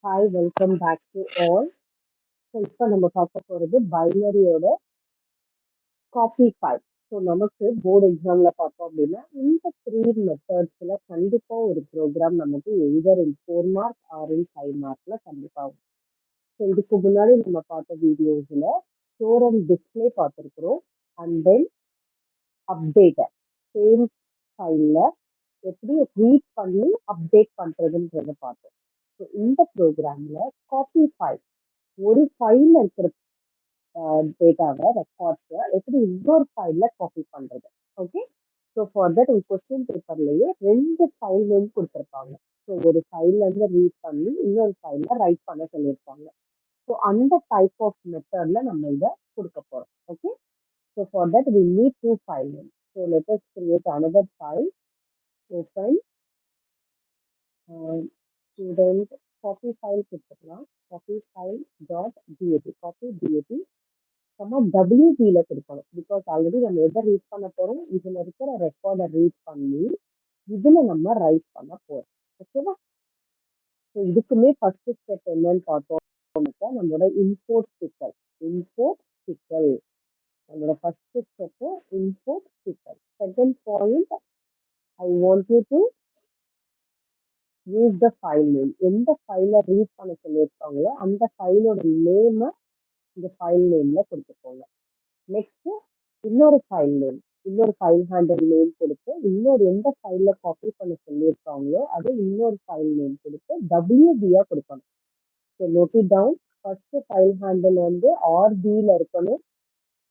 Hi, welcome back to all. இப்போ நம்ம பார்க்க போகிறது பைனரியோட காப்பி ஃபைல். ஸோ நமக்கு போர்டு எக்ஸாமில் பார்த்தோம் அப்படின்னா இந்த த்ரீ மெத்தட்ஸில் கண்டிப்பாக ஒரு ப்ரோக்ராம் நமக்கு எய்தர் இன் 4 மார்க் ஆர் இன் 5 மார்க்கில் கண்டிப்பாக வரும். ஸோ இதுக்கு முன்னாடி நம்ம பார்த்த வீடியோஸில் ஸ்டோர் அண்ட் டிஸ்பிளே பார்த்துருக்குறோம். அண்ட் தென் அப்டேட்டர் சேம் ஃபைலில் எப்படி ரீட் பண்ணி அப்டேட் பண்ணுறதுன்றதை பார்த்தோம். ஸோ இந்த ப்ரோக்ராமில் காப்பி ஃபைல் ஒரு ஃபைலில் இருக்கிற டேட்டாவை ரெக்கார்ட்ஸை எப்படி இன்னொரு ஃபைலில் காப்பி பண்ணுறது. ஓகே, ஸோ ஃபார் தட் உங்கள் கொஸ்டின் பேப்பர்லேயே 2 ஃபைல் நேம் கொடுத்துருப்பாங்க. ஸோ ஒரு ஃபைல்லேருந்து ரீட் பண்ணி இன்னொரு ஃபைலில் ரைட் பண்ண சொல்லியிருப்பாங்க. ஸோ அந்த டைப் ஆஃப் மெத்தடில் நம்ம இதை கொடுக்க போகிறோம். Okay, so for that we need 2 file name. So let us create another file. Open student copy file கொடுத்துக்கலாம். Copy file dot DAB copy DAB WBல கொடுக்கணும். பிகாஸ் ஆல்ரெடி நம்ம எதை ரீட் பண்ண போறோம், இதுல இருக்கிற ரெக்கார்டை ரீட் பண்ணி இதுல நம்ம ரைட் பண்ண போறோம். ஓகேவா? ஸோ இதுக்குமே ஃபர்ஸ்ட் ஸ்டெப் என்னன்னு பார்த்தோம், நம்மளோட இம்போர்ட் சிக்கல். நம்மளோட ஃபர்ஸ்ட் ஸ்டெப் இம்போர்ட் சிக்கல். Second point, I want you to use the file name. எந்த ஃபைலை ரீட் பண்ண சொல்லியிருக்காங்களோ அந்த ஃபைலோட நேமை இந்த ஃபைல் நேம்ல கொடுத்துக்கோங்க. நெக்ஸ்ட் இன்னொரு ஃபைல் நேம், இன்னொரு ஃபைல் ஹேண்டல் நேம் கொடுத்து இன்னொரு எந்த ஃபைல்ல காப்பி பண்ண சொல்லியிருக்காங்களோ அது இன்னொரு ஃபைல் நேம் கொடுத்து WBயா கொடுக்கணும். So note it down. First file handle வந்து RBல இருக்கணும்.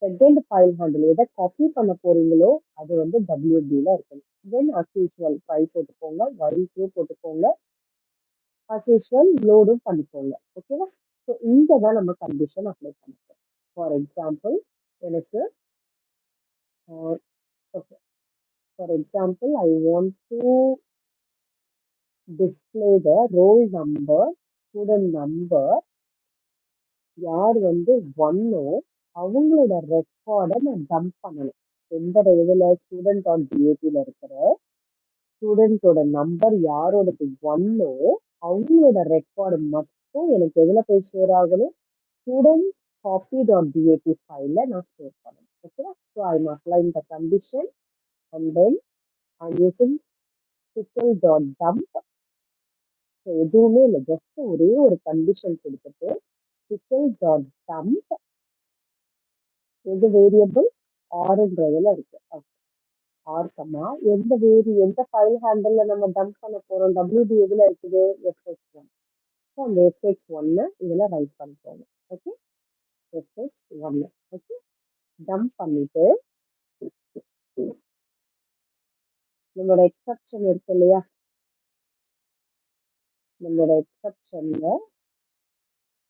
செகண்ட் ஃபைல் ஹேண்டல் எதை காப்பி பண்ண போறீங்களோ அது வந்து WBல இருக்கணும். தென் அஸ் யூஸ்வல் ஃபைல் போட்டுக்கோங்க, while ட்ரூ போட்டுக்கோங்க, அஸ் யூஸ்வல் லோடும் பண்ணிக்கோங்க. ஓகேவா? ஸோ இங்கே தான் நம்ம கண்டிஷன் அப்ளை பண்ணிப்போம். ஃபார் எக்ஸாம்பிள் எனக்கு okay, for example, I want to display the roll number, student number. யார் வந்து ஒன்னோ அவங்களோட ரெக்கார்டை நான் டம்ப் பண்ணணும். எந்த இதில் ஸ்டூடெண்ட் ஆன் டிஏபியில் இருக்கிற ஸ்டூடெண்ட்டோட நம்பர் யாரோடது ஒன்னோ அவங்களோட ரெக்கார்டு மட்டும் எனக்கு எதில் போய் ஸ்டோர் ஆகணும், ஸ்டூடெண்ட் copy.dat ஃபைலில் நான் ஸ்டோர் பண்ணணும். ஓகேவா? So I am applying the condition and then I using pickle.dump. So எதுவுமே இல்லை, ஜஸ்ட் ஒரே ஒரு கண்டிஷன் கொடுத்துட்டு pickle.dump எது வேரியபிள் ஆர்ன்றதுல இருக்கு. ஆர் கமா எந்த ஃபைல் ஹேண்டல்ல நம்ம டம்ப் பண்ண போறோம், WB எதுல இருக்குது, SH1. ஸோ அந்த SH1 இதுல ரைட் பண்ணிக்கோங்க. Okay, SH1. ஓகே, டம்ப் பண்ணிட்டு நம்மளோட எக்ஸப்ஷன் இருக்கு இல்லையா, நம்மளோட எக்ஸப்ஷன்ல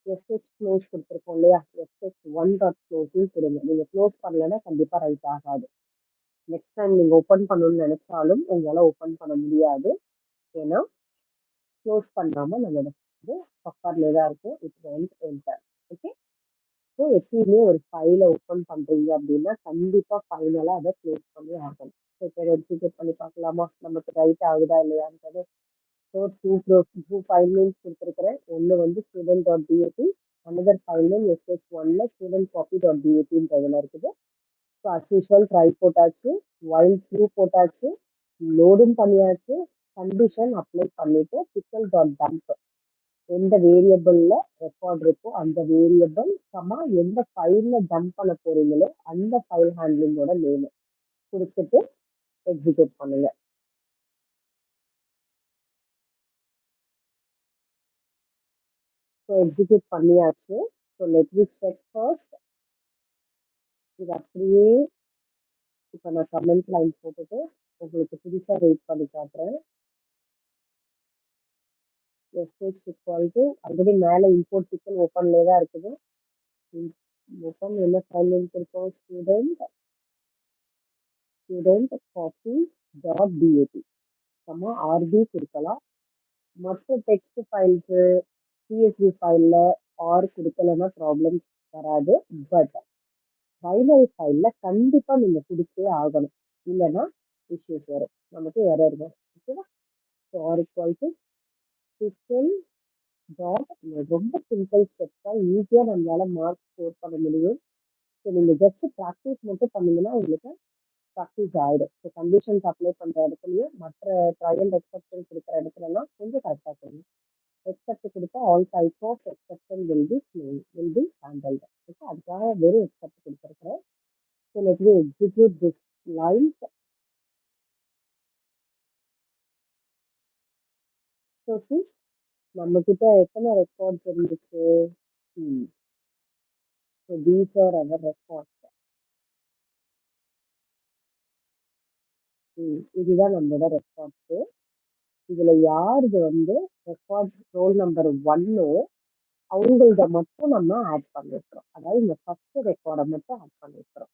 SH க்ளோஸ் கொடுத்துருக்கோம் இல்லையா, SH1.close கொடுங்க. நீங்க க்ளோஸ் பண்ணலன்னா கண்டிப்பா ரைட் ஆகாது. நெக்ஸ்ட் டைம் நீங்க ஓப்பன் பண்ணணும்னு நினைச்சாலும் உங்களால ஓப்பன் பண்ண முடியாது. ஏன்னா க்ளோஸ் பண்ணாம நம்மளோட பஃபர்ல தான் இருக்கும். It won't enter. Okay, so எப்பயுமே ஒரு ஃபைலை ஓப்பன் பண்றீங்க அப்படின்னா கண்டிப்பா ஃபைனலா அதை க்ளோஸ் பண்ணி ஆகணும். ஸோ இப்போ எக்ஸிக்யூட் பண்ணி பார்க்கலாமா நமக்கு ரைட் ஆகுதா இல்லையான்றது. ஸோ டூ ஃபைல் நேம்ஸ் கொடுத்துருக்கிறேன். ஒன்று வந்து student.dat, another ஃபைல் நேம் SH1ல student copy.datன்றதுல இருக்குது. ஸோ அஸ் யூஸ்வல் ட்ரை போட்டாச்சு, while ட்ரூ போட்டாச்சு, லோடும் பண்ணியாச்சு, கண்டிஷன் அப்ளை பண்ணிட்டு pickle.dump எந்த வேரியபிள்ல ரெக்கார்ட் இருக்கோ அந்த வேரியபிள் சமா எந்த ஃபைல்ல டம்ப் பண்ண போறீங்களோ அந்த ஃபைல் ஹேண்ட்லிங்கோட நேம் கொடுத்துட்டு எக்ஸிக்யூட் பண்ணுங்க. ஸோ எக்ஸிக்யூட் பண்ணியாச்சு. So let me check first. இது அப்படியே இப்போ நான் கமெண்ட் லைன் போட்டுட்டு உங்களுக்கு புதுசாக ரீட் பண்ணி காட்டுறேன். SH equal to ஆல்ரெடி மேலே இம்போர்ட் சிக்கல் ஓப்பன்லேயே தான் இருக்குது. ஓப்பன் என்ன ஃபைல் நேம் கொடுப்போம், ஸ்டூடெண்ட் copy.dat சமா RB கொடுக்கலாம். மற்ற டெக்ஸ்ட் ஃபைல்ஸு CSV ஃபைலில் ஆர் கொடுக்கலன்னா ப்ராப்ளம் வராது. பட் பைனரி ஃபைலில் கண்டிப்பாக நீங்கள் கொடுத்தே ஆகணும், இல்லைன்னா இஷ்யூஸ் வரும், நமக்கு எரர் வரும். ஓகேவா? So R equal to pickle dot ரொம்ப சிம்பிள் ஸ்டெப்ஸ் தான். ஈஸியா நம்மளால மார்க் ஸ்கோர் பண்ண முடியும். ஸோ நீங்க ஜஸ்ட் ப்ராக்டிஸ் மட்டும் பண்ணீங்கன்னா உங்களுக்கு ப்ராக்டிஸ் ஆயிடும். ஸோ கண்டிஷன்ஸ் அப்ளை பண்ற இடத்துலயும், மற்ற ட்ரையல் எக்ஸெப்ஷன் குடுக்குற இடத்துலலாம் கொஞ்சம் கரெக்ட்டா செய்யணும். எக்ஸெப்ட் குடுத்தா all type of exception will be handled. Okay. அதுக்காக வெறும் எக்ஸெப்ட் குடுத்துருக்கிறேன். So let me execute this lines. So see நம்மகிட்ட எத்தனை ரெக்கார்ட்ஸ் இருந்துச்சு? ம். So these are our records. இதுதான் நம்மளோட ரெக்கார்ட்ஸு. இதுல யாருது வந்து ரெக்கார்ட் ரோல் நம்பர் 1 அவங்கள்த மட்டும் நம்ம ஆட் பண்ணியிருக்கிறோம். அதாவது இந்த ஃபர்ஸ்ட் ரெக்கார்ட மட்டும் ஆட் பண்ணியிருக்கிறோம்.